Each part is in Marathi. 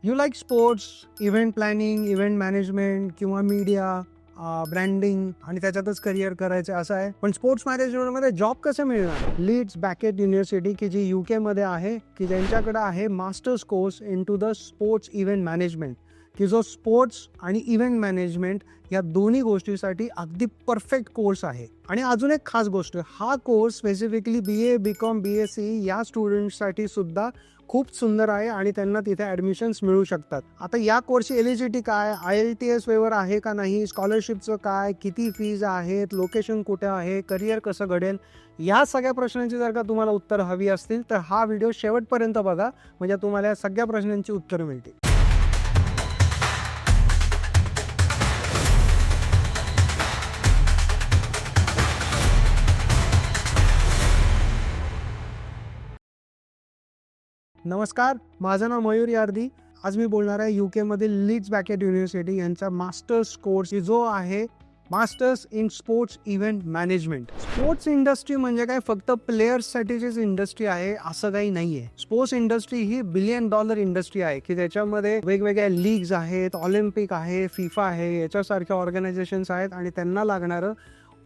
You like sports, event planning, event management किंवा मीडिया, ब्रँडिंग आणि त्याच्यातच करिअर करायचं असं आहे. पण स्पोर्ट्स मॅनेजमेंटमध्ये जॉब कसं मिळणार? लीड्स बॅकेट युनिव्हर्सिटी की जी UK मध्ये आहे, की ज्यांच्याकडे आहे masters course in to the sports event management, की जो स्पोर्ट्स आणि इव्हेंट मॅनेजमेंट या दोन्ही गोष्टीसाठी अगदी परफेक्ट कोर्स आहे. आणि अजून एक खास गोष्ट, हा course specifically BA, BCom, BSc या स्टुडंट्ससाठी सुद्धा खूप सुंदर आहे आणि त्यांना तिथे ॲडमिशन्स मिळू शकतात. आता या कोर्सची एलिजिबिलिटी काय, IELTS वेवर आहे का नाही, स्कॉलरशिपचं काय, किती फीज आहेत, लोकेशन कुठे आहे, करिअर कसं घडेल, या सगळ्या प्रश्नांची जर का तुम्हाला उत्तर हवी असतील तर हा व्हिडिओ शेवटपर्यंत बघा, म्हणजे तुम्हाला या सगळ्या प्रश्नांची उत्तरं मिळतील. नमस्कार, माझं नाव मयूर यार्दी. आज मी बोलणार आहे UK मधील लीड्स बॅकेट युनिव्हर्सिटी यांचा मास्टर्स कोर्स जो आहे masters in sports event management. Sports industry म्हणजे काय फक्त प्लेयर्ससाठीचीच इंडस्ट्री आहे असं काही नाहीये. स्पोर्ट्स इंडस्ट्री ही $1 बिलियन इंडस्ट्री आहे, की त्याच्यामध्ये वेगवेगळ्या लीग्स आहेत, ऑलिम्पिक आहे, FIFA आहे, याच्यासारख्या ऑर्गनायझेशन्स आहेत आणि त्यांना लागणारं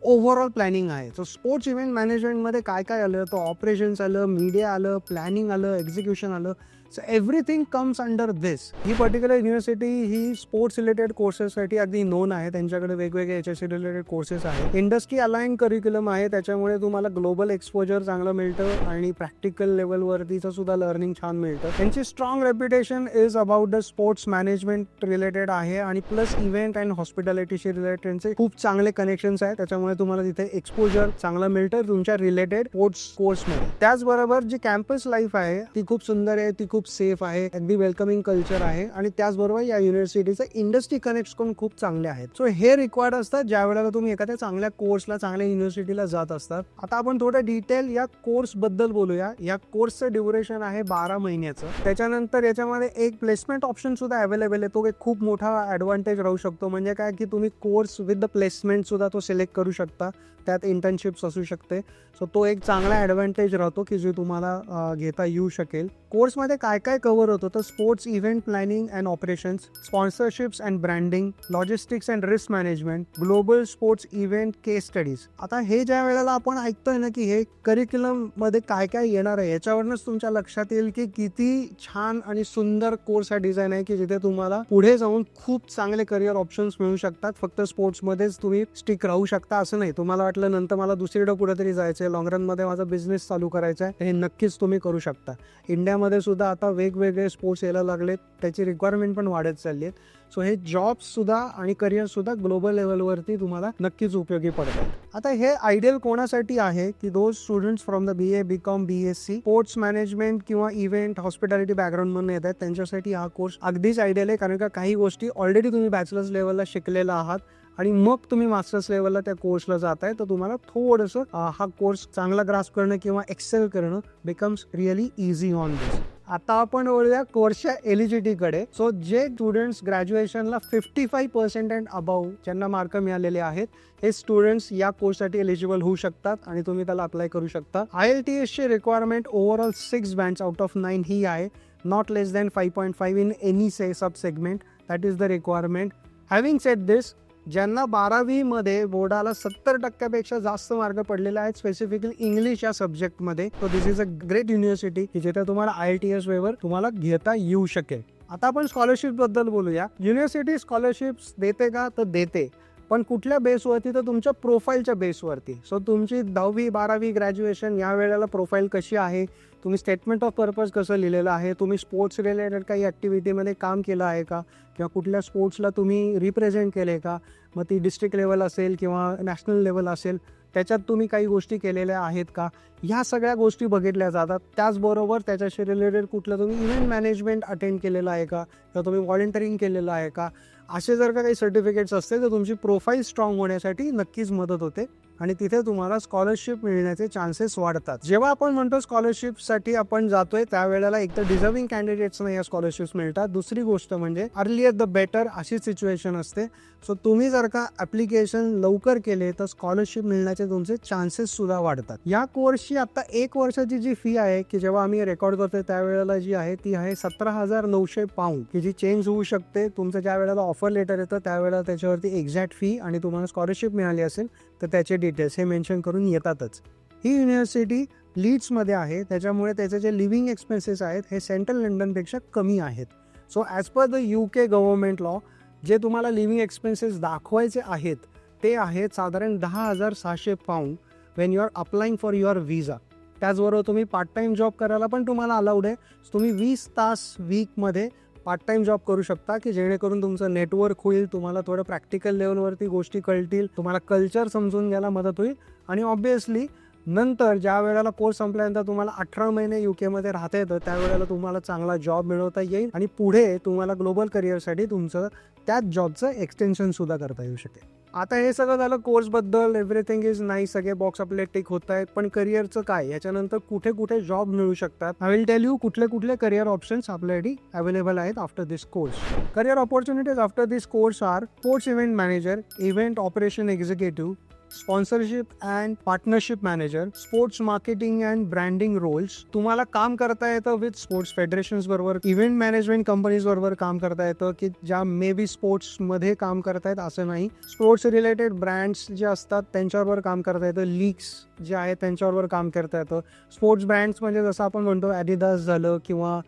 ओव्हरऑल प्लॅनिंग आहे. सो स्पोर्ट्स इव्हेंट मॅनेजमेंटमध्ये काय काय आलं, तर ऑपरेशन्स आलं, मीडिया आलं, प्लॅनिंग आलं, एक्झिक्युशन आलं. सो एव्हरीथिंग कम्स अंडर दिस. ही पर्टिक्युलर युनिव्हर्सिटी ही स्पोर्ट्स रिलेटेड कोर्सेससाठी अगदी नोन आहे. त्यांच्याकडे वेगवेगळे याच्याशी रिलेटेड कोर्सेस आहेत. इंडस्ट्री अलाइन करिक्युलम आहे, त्याच्यामुळे तुम्हाला ग्लोबल एक्सपोजर चांगलं मिळतं आणि प्रॅक्टिकल लेवलवरतीचं सुद्धा लर्निंग छान मिळतं. त्यांची strong reputation is about the sports management related आहे आणि प्लस इव्हेंट अँड हॉस्पिटॅलिटीशी रिलेटेड त्यांचे खूप चांगले कनेक्शन्स आहेत. त्याच्यामुळे तुम्हाला तिथे एक्सपोजर चांगलं मिळतं तुमच्या रिलेटेड स्पोर्ट्स कोर्समध्ये. त्याचबरोबर जी कॅम्पस लाईफ आहे ती खूप सुंदर आहे, ती खूप सेफ आहे, अगदी वेलकमिंग कल्चर आहे आणि त्याचबरोबर या युनिव्हर्सिटीचे इंडस्ट्री कनेक्ट्स पण खूप चांगले आहेत. सो हे रिक्वायर्ड असतात ज्या वेळेला तुम्ही एखाद्या चांगल्या कोर्सला, चांगल्या युनिव्हर्सिटीला जात असतात. आता आपण थोडं डिटेल या कोर्स बद्दल बोलूया. या कोर्सचं ड्युरेशन आहे 12 महिन्याचं. त्याच्यानंतर याच्यामध्ये एक प्लेसमेंट ऑप्शन सुद्धा अवेलेबल आहे. तो एक खूप मोठा ॲडव्हान्टेज राहू शकतो. म्हणजे काय की तुम्ही कोर्स विथ द प्लेसमेंट सुद्धा तो सिलेक्ट करू शकता. त्यात इंटर्नशिप्स असू शकते. सो तो एक चांगला ॲडव्हान्टेज राहतो की जे तुम्हाला घेता येऊ शकेल. कोर्समध्ये काय काय कव्हर होतं तर sports event planning and operations, sponsorships and branding, logistics and risk management, global sports event case studies. आता हे ज्या वेळेला आपण ऐकतोय ना की हे करिक्युलम मध्ये काय काय येणार आहे, याच्यावरच तुमच्या लक्षात येईल की किती छान आणि सुंदर कोर्स हा डिझाईन आहे, की जिथे तुम्हाला पुढे जाऊन खूप चांगले करिअर ऑप्शन्स मिळू शकतात. फक्त स्पोर्ट्समध्येच तुम्ही स्टिक राहू शकता असं नाही. तुम्हाला वाटलं नंतर मला दुसरीकडे कुठेतरी जायचंय, लॉंग रन मध्ये माझा बिझनेस चालू करायचा आहे, हे नक्कीच तुम्ही करू शकता. इंडियामध्ये सुद्धा आता वेगवेगळे स्पोर्ट्स यायला लागलेत, त्याची रिक्वायरमेंट पण वाढत चालली आहे. सो हे जॉब्स सुद्धा आणि करिअर सुद्धा ग्लोबल लेवलवरती तुम्हाला नक्कीच उपयोगी पडतात. आता हे आयडियल कोणासाठी आहे की those students from the BA, BCom, BSc sports management किंवा इव्हेंट हॉस्पिटॅलिटी बॅकग्राऊंड मधून येत आहेत, त्यांच्यासाठी हा कोर्स अगदीच आयडियल आहे. कारण का काही गोष्टी ऑलरेडी तुम्ही बॅचलर्स लेवलला शिकलेला आहात आणि मग तुम्ही मास्टर्स लेवलला त्या कोर्सला जाताय, तर तुम्हाला थोडंसं हा कोर्स चांगला ग्रास्प करणं किंवा एक्सेल करणं बिकम्स रिअली इझी ऑन दिस. आता आपण बोलूया कोर्सच्या एलिजिबिलिटीकडे. सो जे स्टुडंट्स ग्रॅज्युएशनला 55% अँड अबाव ज्यांना मार्क मिळालेले आहेत, हे स्टुडंट्स या कोर्ससाठी एलिजिबल होऊ शकतात आणि तुम्ही त्याला अप्लाय करू शकता. IELTS ची requirement overall 6 bands out of 9 ही आहे. Not less than 5.5 in any sub segment. That is the requirement. Having said this, ज्यांना 12वी मध्ये बोर्डाला 70% जास्त मार्क पडलेले आहेत स्पेसिफिकली इंग्लिश या सब्जेक्टमध्ये, तो दिस इज अ ग्रेट युनिव्हर्सिटी की जिथे तुम्हाला IELTS वेवर तुम्हाला घेता येऊ शकेल. आता आपण स्कॉलरशिप बद्दल बोलूया. युनिव्हर्सिटी स्कॉलरशिप्स देते का, तर देते, पण कुठल्या बेसवरती, तर तुमच्या प्रोफाईलच्या बेसवरती. सो तुमची 10वी 12वी ग्रॅज्युएशन या वेळेला प्रोफाईल कशी आहे, तुम्ही स्टेटमेंट ऑफ पर्पज कसं लिहिलेलं आहे, तुम्ही स्पोर्ट्स रिलेटेड काही ॲक्टिव्हिटीमध्ये काम केलं आहे का, किंवा कुठल्या स्पोर्ट्सला तुम्ही रिप्रेझेंट केले का, मग ती डिस्ट्रिक्ट लेवल असेल किंवा नॅशनल लेवल असेल, त्याच्यात तुम्ही काही गोष्टी केलेल्या आहेत का, ह्या सगळ्या गोष्टी बघितल्या जातात. त्याचबरोबर त्याच्याशी रिलेटेड कुठलं तुम्ही इव्हेंट मॅनेजमेंट अटेंड केलेलं आहे का, किंवा तुम्ही व्हॉलेंटिअरिंग केलेलं आहे का, असे जर का काही सर्टिफिकेट्स असते तर तुमची प्रोफाईल स्ट्रॉंग होण्यासाठी नक्कीच मदत होते. आणि तिथे तुम्हाला स्कॉलरशिप मिळण्याचे चान्सेस वाढतात. जेव्हा आपण म्हणतो स्कॉलरशिपसाठी आपण जातोय त्यावेळेला एक तर डिझर्विंग कॅन्डिडेट्सना या स्कॉलरशिप्स मिळतात, दुसरी गोष्ट म्हणजे अर्लियर द बेटर अशी सिच्युएशन असते. सो तुम्ही जर का ॲप्लिकेशन लवकर केले तर स्कॉलरशिप मिळण्याचे तुमचे चान्सेस सुद्धा वाढतात. या कोर्सची आता 1 वर्षाची जी फी आहे की जेव्हा आम्ही रेकॉर्ड करतोय त्यावेळेला जी आहे ती आहे 17,900 पाऊंड, की जी चेंज होऊ शकते. तुमचं ज्या वेळेला ऑफर लेटर येतं त्यावेळेला त्याच्यावरती एक्झॅक्ट फी आणि तुम्हाला स्कॉलरशिप मिळाली असेल तर त्याचे डिटेल्स हे मेन्शन करून येतातच. ही युनिव्हर्सिटी लीड्समध्ये आहे, त्याच्यामुळे त्याचे जे लिव्हिंग एक्सपेन्सेस आहेत हे सेंट्रल लंडनपेक्षा कमी आहेत. So as per the UK government law जे तुम्हाला लिव्हिंग एक्सपेन्सेस दाखवायचे आहेत ते आहेत साधारण 10,600 pound when you are applying for your visa. त्याचबरोबर तुम्ही पार्ट टाईम जॉब करायला पण तुम्हाला अलाउड आहे. तुम्ही 20 तास वीकमध्ये पार्ट टाईम जॉब करू शकता की जेणेकरून तुमचं नेटवर्क होईल, तुम्हाला थोडं प्रॅक्टिकल लेवलवरती गोष्टी कळतील, तुम्हाला कल्चर समजून घ्यायला मदत होईल आणि ऑब्व्हियसली नंतर ज्या वेळेला कोर्स संपल्यानंतर तुम्हाला 18 महिने UKमध्ये राहता येतं त्यावेळेला तुम्हाला चांगला जॉब मिळवता येईल आणि पुढे तुम्हाला ग्लोबल करिअरसाठी तुमचं त्याच जॉबचं एक्सटेन्शन सुद्धा करता येऊ शकेल. आता हे सगळं झालं कोर्सबद्दल, एव्हरीथिंग इज नाईस, सगळे बॉक्स आपले टिक होत आहेत. पण करिअरचं काय, याच्यानंतर कुठे कुठे जॉब मिळू शकतात, आय विल टेल यू कुठले कुठले करिअर ऑप्शन्स आपल्यासाठी अवेलेबल आहेत after this course. Career opportunities after this course are sports event manager, event operation executive, sponsorship and partnership manager, sports marketing and branding roles. तुम्हाला काम करता येतं विथ स्पोर्ट्स फेडरेशन्स बरोबर, इव्हेंट मॅनेजमेंट कंपनीज बरोबर काम करता येतं की ज्या मे बी स्पोर्ट्समध्ये काम करतायत असं नाही. स्पोर्ट्स रिलेटेड ब्रँड्स जे असतात त्यांच्याबरोबर काम करता येतं, लीग्स जे आहेत त्यांच्याबरोबर काम करता येतं. स्पोर्ट्स ब्रँड्स म्हणजे जसं आपण म्हणतो ॲडिडास झालं किंवा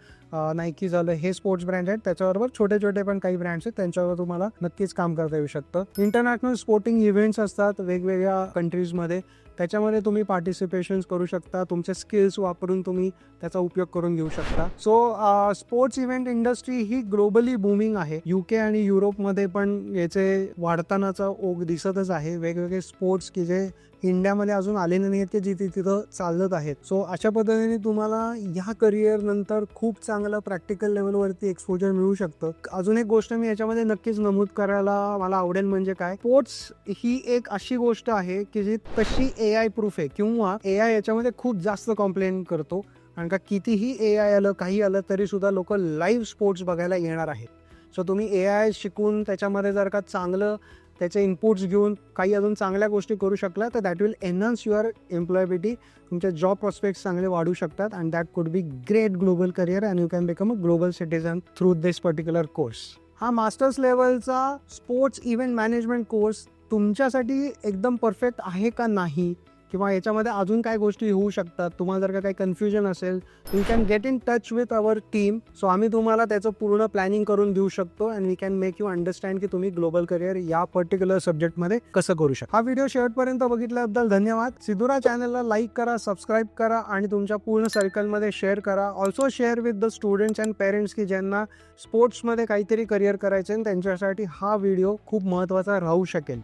नायकी झालं, हे स्पोर्ट्स ब्रँड आहेत. त्याच्याबरोबर छोटे छोटे पण काही ब्रँड्स आहेत त्यांच्यावर तुम्हाला नक्कीच काम करता येऊ शकतं. इंटरनॅशनल स्पोर्टिंग इव्हेंट्स असतात वेगवेगळ्या कंट्रीजमध्ये, त्याच्यामध्ये तुम्ही पार्टिसिपेशन्स करू शकता. तुमचे स्किल्स वापरून तुम्ही त्याचा उपयोग करून घेऊ शकता. सो स्पोर्ट्स इव्हेंट इंडस्ट्री ही ग्लोबली बूमिंग आहे. UK आणि युरोपमध्ये पण याचे वाढतानाचा ओघ दिसतच आहे. वेगवेगळे स्पोर्ट्स की जे इंडियामध्ये अजून आलेले नाहीत की जे तिथं चालत आहेत. सो अशा पद्धतीने तुम्हाला ह्या करिअर नंतर खूप चांगलं प्रॅक्टिकल लेवलवरती एक्सपोजर मिळू शकतं. अजून एक गोष्ट मी याच्यामध्ये नक्कीच नमूद करायला मला आवडेल म्हणजे काय, स्पोर्ट्स ही एक अशी गोष्ट आहे की जी तशी AI प्रूफ आहे किंवा AI याच्यामध्ये खूप जास्त कॉम्प्लेन करतो. कारण का कितीही AI आलं काही आलं तरी सुद्धा लोक लाईव्ह स्पोर्ट्स बघायला येणार आहेत. सो तुम्ही AI शिकून त्याच्यामध्ये जर का चांगलं त्याचे इनपुट्स घेऊन काही अजून चांगल्या गोष्टी करू शकला तर that will enhance your employability. तुमचे जॉब प्रॉस्पेक्ट्स चांगले वाढू शकतात and that could be great global career and you can become a global citizen through this particular course. हा मास्टर्स लेवलचा स्पोर्ट्स इव्हेंट मॅनेजमेंट कोर्स तुमच्यासाठी एकदम परफेक्ट आहे का नाही किंवा याच्यामध्ये अजून काय गोष्टी होऊ शकतात, तुम्हाला जर का काही कन्फ्युजन असेल you can get in touch with our team. So आम्ही तुम्हाला त्याचं पूर्ण प्लॅनिंग करून देऊ शकतो and we can make you understand की तुम्ही ग्लोबल करिअर या पर्टिक्युलर सब्जेक्टमध्ये कसं करू शकता. हा व्हिडिओ शेवटपर्यंत बघितल्याबद्दल धन्यवाद. सिधुरा चॅनलला लाईक करा, सबस्क्राईब करा आणि तुमच्या पूर्ण सर्कलमध्ये शेअर करा. Also share with the students and parents की ज्यांना स्पोर्ट्समध्ये काहीतरी करिअर करायचं आहे त्यांच्यासाठी हा व्हिडिओ खूप महत्त्वाचा राहू शकेल.